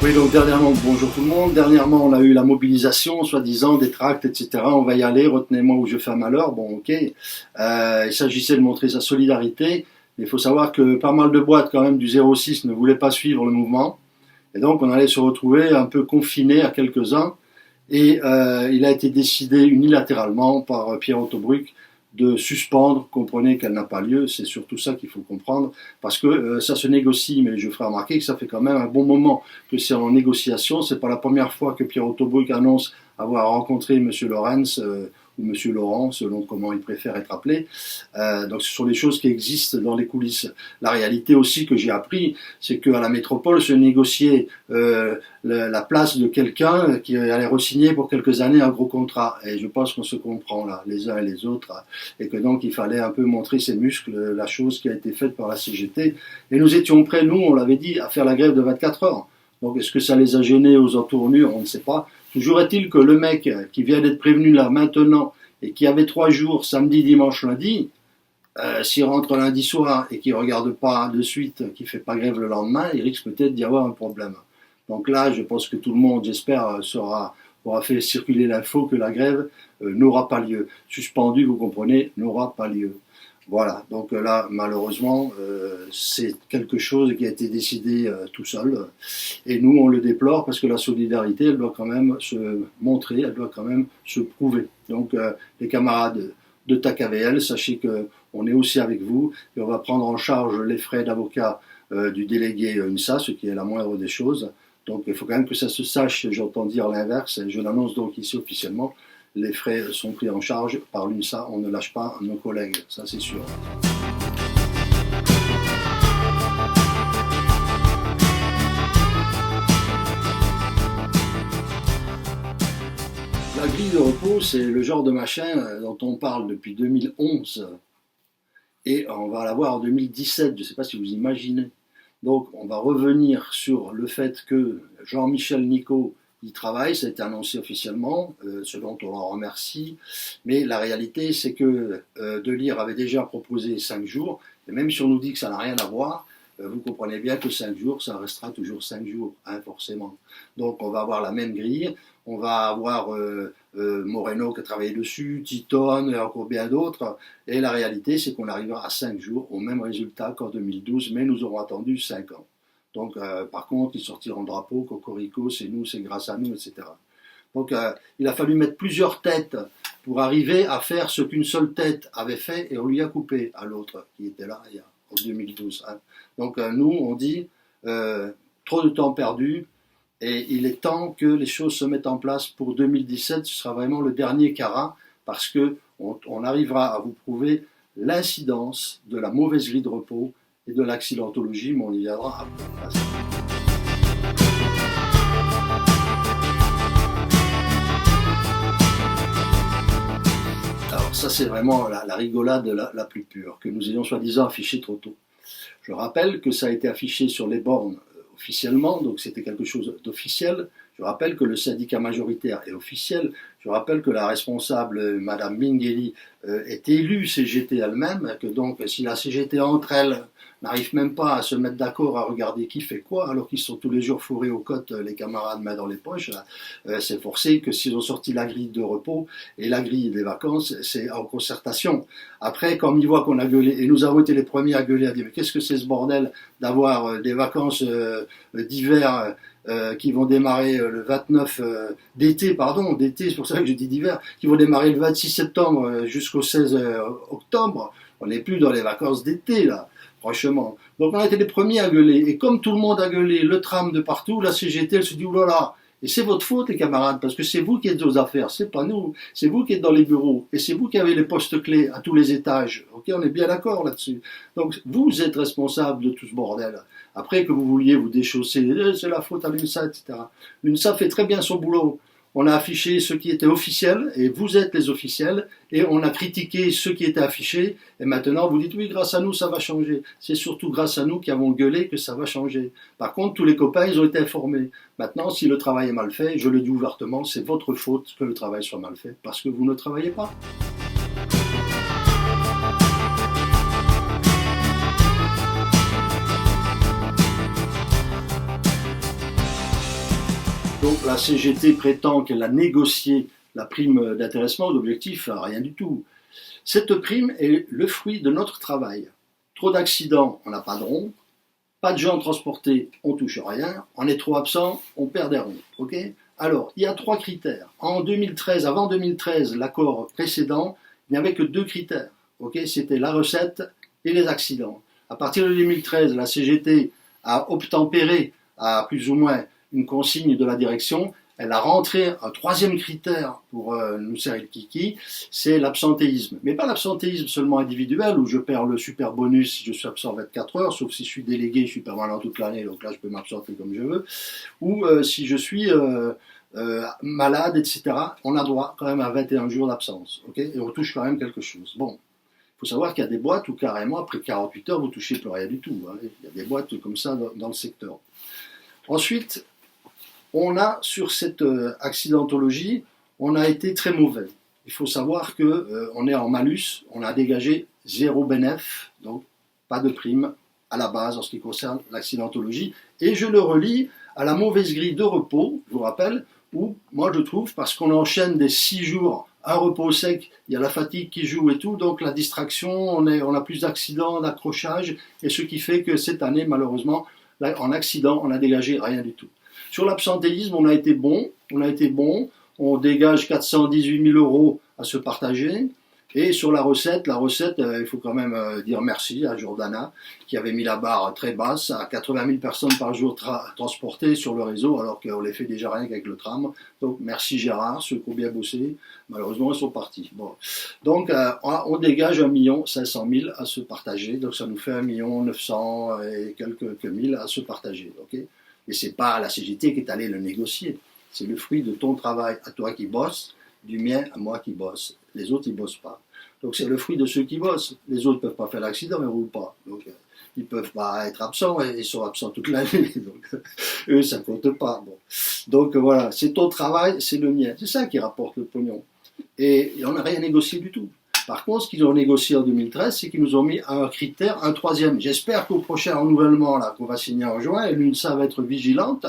Oui, donc dernièrement, bonjour tout le monde. Dernièrement, on a eu la mobilisation, soi-disant, des tracts, etc. On va y aller, retenez-moi ou je fais un malheur. Bon, ok. Il s'agissait de montrer sa solidarité. Il faut savoir que pas mal de boîtes, quand même, du 06 ne voulaient pas suivre le mouvement. Et donc, on allait se retrouver un peu confinés à quelques-uns. Et il a été décidé unilatéralement par Pierre Autobruck de suspendre, comprenez qu'elle n'a pas lieu, c'est surtout ça qu'il faut comprendre, parce que ça se négocie, mais je ferai remarquer que ça fait quand même un bon moment que c'est en négociation, c'est pas la première fois que Pierre Autobruck annonce avoir rencontré M. Lorenz ou M. Laurent, selon comment il préfère être appelé, donc ce sont des choses qui existent dans les coulisses. La réalité aussi que j'ai appris, c'est qu'à la métropole se négociait la place de quelqu'un qui allait re-signer pour quelques années un gros contrat, et je pense qu'on se comprend là, les uns et les autres, et que donc il fallait un peu montrer ses muscles, la chose qui a été faite par la CGT, et nous étions prêts, nous, on l'avait dit, à faire la grève de 24 heures. Donc est-ce que ça les a gênés aux entournures? On ne sait pas. Toujours est-il que le mec qui vient d'être prévenu là maintenant, et qui avait 3 jours, samedi, dimanche, lundi, s'il rentre lundi soir et qu'il ne regarde pas de suite, qu'il ne fait pas grève le lendemain, il risque peut-être d'y avoir un problème. Donc là, je pense que tout le monde, j'espère, aura fait circuler l'info que la grève n'aura pas lieu. Suspendue, vous comprenez, n'aura pas lieu. Voilà, donc là, malheureusement, c'est quelque chose qui a été décidé tout seul. Et nous, on le déplore parce que la solidarité, elle doit quand même se montrer, elle doit quand même se prouver. Donc, les camarades de TACAVL, sachez qu'on est aussi avec vous et on va prendre en charge les frais d'avocat du délégué UNSA, ce qui est la moindre des choses. Donc, il faut quand même que ça se sache, j'entends dire l'inverse, et je l'annonce donc ici officiellement. Les frais sont pris en charge par l'UNSA, on ne lâche pas nos collègues, ça c'est sûr. La grille de repos, c'est le genre de machin dont on parle depuis 2011 et on va l'avoir en 2017, je ne sais pas si vous imaginez. Donc on va revenir sur le fait que Jean-Michel Nicot il travaille, ça a été annoncé officiellement, ce dont on en remercie, mais la réalité c'est que Delire avait déjà proposé 5 jours, et même si on nous dit que ça n'a rien à voir, vous comprenez bien que 5 jours, ça restera toujours 5 jours, hein, forcément. Donc on va avoir la même grille, on va avoir Moreno qui a travaillé dessus, Titon et encore bien d'autres, et la réalité c'est qu'on arrivera à 5 jours, au même résultat qu'en 2012, mais nous aurons attendu 5 ans. Donc, par contre, ils sortiront drapeau, cocorico, c'est nous, c'est grâce à nous, etc. Donc, il a fallu mettre plusieurs têtes pour arriver à faire ce qu'une seule tête avait fait et on lui a coupé à l'autre qui était là en 2012. Hein. Donc, nous, on dit trop de temps perdu et il est temps que les choses se mettent en place pour 2017. Ce sera vraiment le dernier carat parce qu'on arrivera à vous prouver l'incidence de la mauvaise grille de repos et de l'accidentologie, mais on y viendra après. Alors ça c'est vraiment la rigolade la plus pure, que nous ayons soi-disant affiché trop tôt. Je rappelle que ça a été affiché sur les bornes officiellement, donc c'était quelque chose d'officiel. Je rappelle que le syndicat majoritaire est officiel. Je rappelle que la responsable, Madame Mingheli, est élue CGT elle-même, que donc si la CGT entre elles n'arrive même pas à se mettre d'accord à regarder qui fait quoi, alors qu'ils sont tous les jours fourrés aux côtes, les camarades main dans les poches, c'est forcé que s'ils ont sorti la grille de repos et la grille des vacances, c'est en concertation. Après, comme ils voient qu'on a gueulé, et nous avons été les premiers à gueuler, à dire mais qu'est-ce que c'est ce bordel d'avoir des vacances d'hiver qui vont démarrer le 29 d'été, c'est pour ça que je dis d'hiver, qui vont démarrer le 26 septembre jusqu'au 16 octobre. On n'est plus dans les vacances d'été là. Franchement. Donc on a été les premiers à gueuler. Et comme tout le monde a gueulé, le tram de partout, la CGT, elle se dit, oulala, et c'est votre faute les camarades, parce que c'est vous qui êtes aux affaires, c'est pas nous. C'est vous qui êtes dans les bureaux, et c'est vous qui avez les postes clés à tous les étages. Ok, on est bien d'accord là-dessus. Donc vous êtes responsable de tout ce bordel. Après que vous vouliez vous déchausser, c'est la faute à l'UNSA, etc. L'UNSA fait très bien son boulot. On a affiché ce qui était officiel, et vous êtes les officiels, et on a critiqué ce qui était affiché, et maintenant vous dites oui, grâce à nous ça va changer. C'est surtout grâce à nous qui avons gueulé que ça va changer. Par contre, tous les copains, ils ont été informés. Maintenant, si le travail est mal fait, je le dis ouvertement, c'est votre faute que le travail soit mal fait, parce que vous ne travaillez pas. Donc la CGT prétend qu'elle a négocié la prime d'intéressement ou d'objectif, rien du tout. Cette prime est le fruit de notre travail. Trop d'accidents, on n'a pas de rond. Pas de gens transportés, on touche rien. On est trop absent, on perd des ronds. Okay, alors, il y a 3 critères. En 2013, avant 2013, l'accord précédent, il n'y avait que 2 critères. Okay, c'était la recette et les accidents. À partir de 2013, la CGT a obtempéré à plus ou moins une consigne de la direction. Elle a rentré un 3e critère pour nous serrer le kiki, c'est l'absentéisme. Mais pas l'absentéisme seulement individuel, où je perds le super bonus si je suis absent 24 heures, sauf si je suis délégué, je suis permanent toute l'année, donc là je peux m'absenter comme je veux, ou si je suis malade, etc. On a droit quand même à 21 jours d'absence, okay, et on touche quand même quelque chose. Bon, il faut savoir qu'il y a des boîtes où carrément après 48 heures vous ne touchez plus rien du tout. Hein. Il y a des boîtes comme ça dans le secteur. Ensuite, on a sur cette accidentologie, on a été très mauvais. Il faut savoir qu'on est en malus, on a dégagé 0 bénéf, donc pas de prime à la base en ce qui concerne l'accidentologie. Et je le relie à la mauvaise grille de repos, je vous rappelle, où moi je trouve, parce qu'on enchaîne des 6 jours, un repos sec, il y a la fatigue qui joue et tout, donc la distraction, on a plus d'accidents, d'accrochages, et ce qui fait que cette année, malheureusement, là, en accident, on a dégagé rien du tout. Sur l'absentéisme, on a été bon, on dégage 418 000 € à se partager. Et sur la recette, il faut quand même dire merci à Jordana, qui avait mis la barre très basse, à 80 000 personnes par jour transportées sur le réseau, alors qu'on les fait déjà rien qu'avec le tram. Donc merci Gérard, ceux qui ont bien bossé, malheureusement ils sont partis. Bon. Donc on dégage 1 500 000 à se partager, donc ça nous fait 1 900 000 et quelques mille à se partager. Okay, et c'est pas la CGT qui est allée le négocier, c'est le fruit de ton travail à toi qui bosses, du mien à moi qui bosse. Les autres, ils bossent pas. Donc c'est le fruit de ceux qui bossent. Les autres ne peuvent pas faire l'accident, ils ne roulent pas. Donc ils ne peuvent pas être absents, et ils sont absents toute l'année. Donc eux, ça ne compte pas. Bon. Donc voilà, c'est ton travail, c'est le mien. C'est ça qui rapporte le pognon. Et on n'a rien négocié du tout. Par contre, ce qu'ils ont négocié en 2013, c'est qu'ils nous ont mis un critère, un 3e. J'espère qu'au prochain renouvellement là, qu'on va signer en juin, l'UNSA va être vigilante.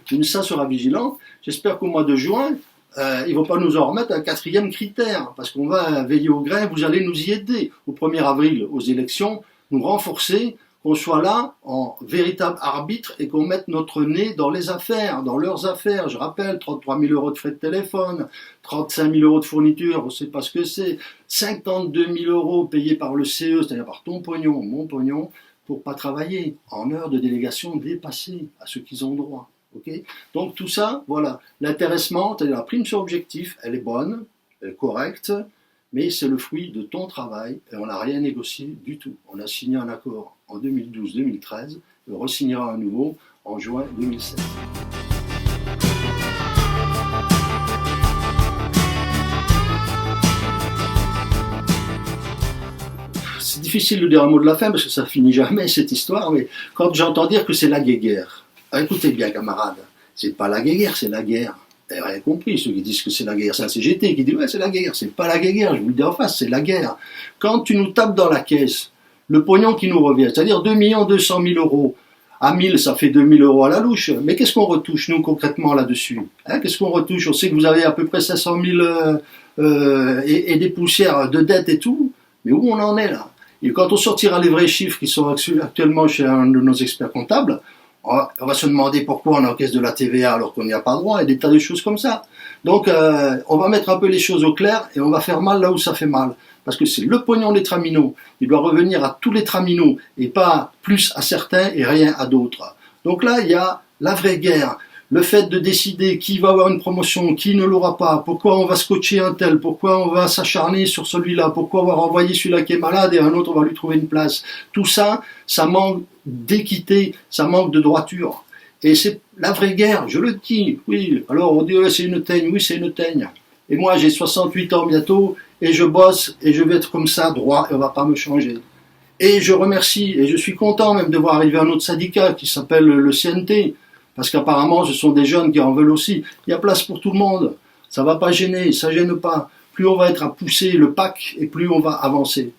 L'UNSA sera vigilante. J'espère qu'au mois de juin, ils ne vont pas nous en remettre un 4e critère, parce qu'on va veiller au grain, vous allez nous y aider. Au 1er avril, aux élections, nous renforcer, qu'on soit là en véritable arbitre et qu'on mette notre nez dans les affaires, dans leurs affaires. Je rappelle, 33 000 € de frais de téléphone, 35 000 € de fourniture, on ne sait pas ce que c'est, 52 000 € payés par le CE, c'est-à-dire par ton pognon, mon pognon, pour pas travailler en heure de délégation dépassée à ce qu'ils ont droit. Okay, donc tout ça, voilà, l'intéressement, c'est-à-dire la prime sur objectif, elle est bonne, elle est correcte, mais c'est le fruit de ton travail et on n'a rien négocié du tout. On a signé un accord en 2012-2013 et on re-signera un nouveau en juin 2016. C'est difficile de dire un mot de la fin parce que ça finit jamais cette histoire, mais quand j'entends dire que c'est la guéguerre, écoutez bien, camarades, c'est pas la guéguerre, c'est la guerre. Vous n'avez rien compris, ceux qui disent que c'est la guerre. C'est la CGT qui dit ouais, c'est la guerre. C'est pas la guéguerre, je vous le dis en face, c'est la guerre. Quand tu nous tapes dans la caisse, le pognon qui nous revient, c'est-à-dire 2 200 000 €, à 1000, ça fait 2 000 € à la louche. Mais qu'est-ce qu'on retouche, nous, concrètement, là-dessus, hein? Qu'est-ce qu'on retouche? On sait que vous avez à peu près 500 000 et des poussières de dettes et tout. Mais où on en est, là? Et quand on sortira les vrais chiffres qui sont actuellement chez un de nos experts comptables, on va se demander pourquoi on encaisse de la TVA alors qu'on n'y a pas droit, et des tas de choses comme ça. Donc, on va mettre un peu les choses au clair, et on va faire mal là où ça fait mal. Parce que c'est le pognon des traminots. Il doit revenir à tous les traminots, et pas plus à certains et rien à d'autres. Donc là, il y a la vraie guerre. Le fait de décider qui va avoir une promotion, qui ne l'aura pas, pourquoi on va scotcher un tel, pourquoi on va s'acharner sur celui-là, pourquoi on va renvoyer celui-là qui est malade et un autre on va lui trouver une place. Tout ça, ça manque d'équité, ça manque de droiture. Et c'est la vraie guerre, je le dis. Oui, alors on dit c'est une teigne, oui c'est une teigne. Et moi j'ai 68 ans bientôt et je bosse et je vais être comme ça droit et on va pas me changer. Et je remercie et je suis content même de voir arriver un autre syndicat qui s'appelle le CNT. Parce qu'apparemment, ce sont des jeunes qui en veulent aussi. Il y a place pour tout le monde. Ça ne va pas gêner, ça ne gêne pas. Plus on va être à pousser le pack, et plus on va avancer.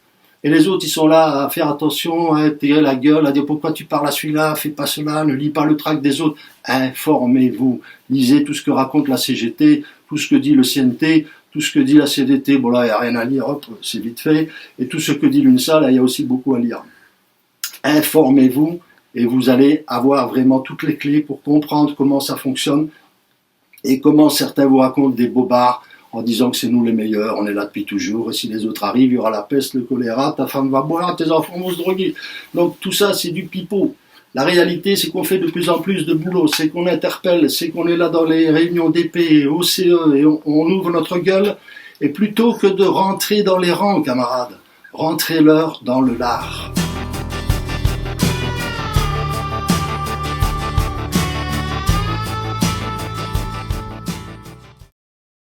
et les autres ils sont là à faire attention, à tirer la gueule, à dire pourquoi tu parles à celui-là, fais pas cela, ne lis pas le tract des autres. Informez-vous, lisez tout ce que raconte la CGT, tout ce que dit le CNT, tout ce que dit la CDT, bon là il n'y a rien à lire, hop, c'est vite fait, et tout ce que dit l'UNSA, là il y a aussi beaucoup à lire. Informez-vous et vous allez avoir vraiment toutes les clés pour comprendre comment ça fonctionne et comment certains vous racontent des bobards en disant que c'est nous les meilleurs, on est là depuis toujours, et si les autres arrivent, il y aura la peste, le choléra, ta femme va boire, tes enfants vont se droguer. Donc tout ça c'est du pipeau. La réalité, c'est qu'on fait de plus en plus de boulot, c'est qu'on interpelle, c'est qu'on est là dans les réunions d'épée, OCE, et on ouvre notre gueule, et plutôt que de rentrer dans les rangs, camarades, rentrez-leur dans le lard.